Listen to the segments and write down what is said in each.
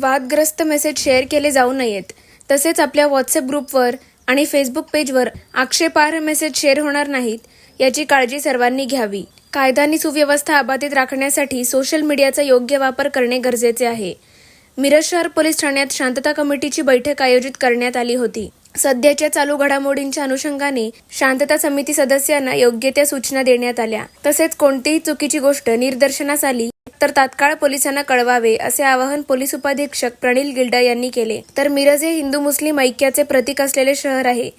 वादग्रस्त message share केले जाऊ नयेत। तसेच आपल्या व्हॉट्सअप ग्रुपवर आणि फेसबुक पेजवर आक्षेपार्ह मेसेज शेअर होणार नाहीत याची काळजी सर्वांनी घ्यावी। कायदा आणि सुव्यवस्था अबाधित राखण्यासाठी सोशल मीडियाचा योग्य वापर करणे गरजेचे आहे। मिरज शहर पोलीस ठाण्यात शांतता कमिटीची बैठक आयोजित करण्यात आली होती। सध्याच्या चालू घडामोडींच्या अनुषंगाने शांतता समिती सदस्यांना योग्य त्या सूचना देण्यात आल्या। तसेच कोणतीही चुकीची गोष्ट निदर्शनास आली तर तात्काळ पोलिसांना कळवावे असे आवाहन पोलीस उपाधीक्षक प्रणिल गिल्डा यांनी केले। तर मिरज हे हिंदू मुस्लिम ऐक्याचे प्रतीक असलेले शहर आहे।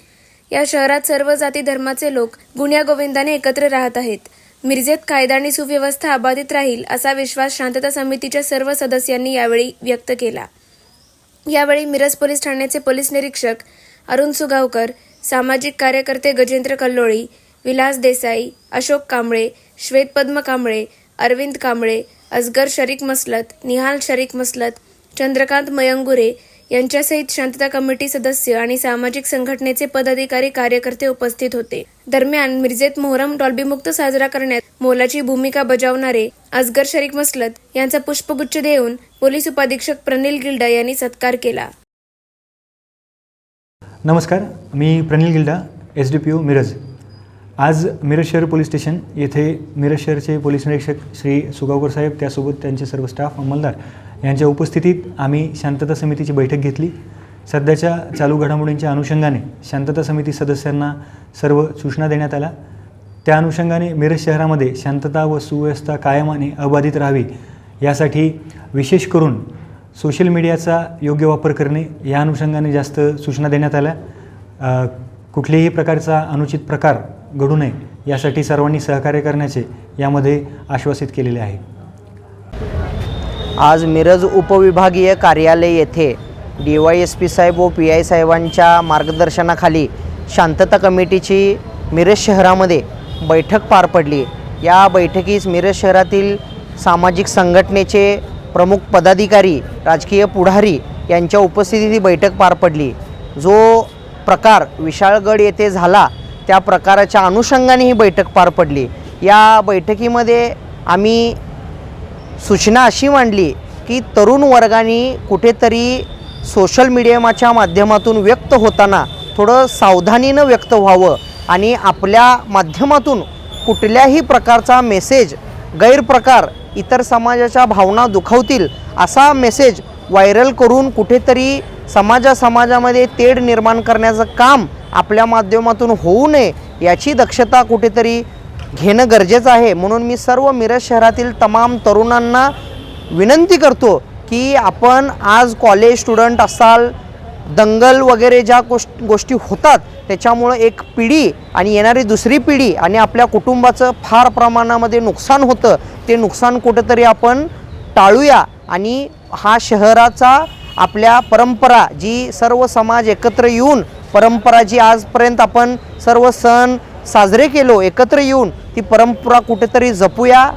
या शहरात सर्व जाती धर्माचे लोक गुण्यागोविंदाने एकत्र राहत आहेत। मिरजेत कायदा आणि सुव्यवस्था अबाधित राहील असा विश्वास शांतता समितीच्या सर्व सदस्यांनी यावेळी व्यक्त केला। यावेळी मिरज पोलीस ठाण्याचे पोलीस निरीक्षक अरुण सुगावकर, सामाजिक कार्यकर्ते गजेंद्र कल्लोळी, विलास देसाई, अशोक कांबळे, श्वेतपद्म कांबळे, अरविंद कांबळे, असगर शरीक मसलत, निहाल शरीक मसलत, चंद्रकांत मयंगुरे यांच्यासहित शांतता कमिटी सदस्य आणि सामाजिक संघटनेचे पदाधिकारी कार्यकर्ते उपस्थित होते। दरम्यान मिरजेत मोहरम डॉल्बीमुक्त साजरा करण्यात मोलाची भूमिका बजावणारे असगर शरीक मसलत यांचा पुष्पगुच्छ देऊन पोलीस उपाधीक्षक प्रणिल गिल्डा यांनी सत्कार केला। नमस्कार, मी प्रणिल गिल्डा, SDPO मिरज। आज मिरज शहर पोलीस स्टेशन येथे मिरज शहरचे पोलीस निरीक्षक श्री सुगावकर साहेब त्यासोबत त्यांचे सर्व स्टाफ अंमलदार यांच्या उपस्थितीत आम्ही शांतता समितीची बैठक घेतली। सध्याच्या चालू घडामोडींच्या अनुषंगाने शांतता समिती सदस्यांना सर्व सूचना देण्यात आल्या। त्या अनुषंगाने मिरज शहरामध्ये शांतता व सुव्यवस्था कायम आणि अबाधित राहावी यासाठी विशेष करून सोशल मीडियाचा योग्य वापर करणे या अनुषंगाने जास्त सूचना देण्यात आल्या। कुठल्याही प्रकारचा अनुचित प्रकार घडू नये यासाठी सर्वांनी सहकार्य करण्याचे यामध्ये आश्वासित केलेले आहे। आज मिरज उपविभागीय कार्यालय येथे DYSP साहेब व PI साहेबांच्या मार्गदर्शनाखाली शांतता कमिटीची मिरज शहरामध्ये बैठक पार पडली। या बैठकीस मिरज शहरातील सामाजिक संघटनेचे प्रमुख पदाधिकारी, राजकीय पुढारी यांच्या उपस्थितीत ही बैठक पार पडली। जो प्रकार विशाळगड येथे झाला त्या प्रकाराच्या अनुषंगाने ही बैठक पार पडली। या बैठकीमध्ये आम्ही सूचना अशी मांडली की तरुण वर्गाने कुठेतरी सोशल मीडियाच्या माध्यमातून व्यक्त होताना थोडं सावधानीनं व्यक्त व्हावं आणि आपल्या माध्यमातून कुठल्याही प्रकारचा मेसेज, गैरप्रकार, इतर समाजाच्या भावना दुखावतील असा मेसेज व्हायरल करून कुठेतरी समाजामध्ये तेढ निर्माण करण्याचं काम आपल्या माध्यमातून होऊ नये याची दक्षता कुठेतरी घेणं गरजेचं आहे। म्हणून मी सर्व मिरज शहरातील तमाम तरुणांना विनंती करतो की आपण आज कॉलेज स्टुडंट असाल, दंगल वगैरे ज्या गोष्टी होतात त्याच्यामुळं एक पिढी आणि येणारी दुसरी पिढी आणि आपल्या कुटुंबाचं फार प्रमाणामध्ये नुकसान होतं। ते नुकसान कुठेतरी आपण टाळूया आणि हा शहराचा आपल्या परंपरा जी सर्व समाज एकत्र येऊन परंपरा जी आजपर्यंत आपण सर्व सण साजरे केलो एकत्र येऊन ती परंपरा कुठेतरी जपूया।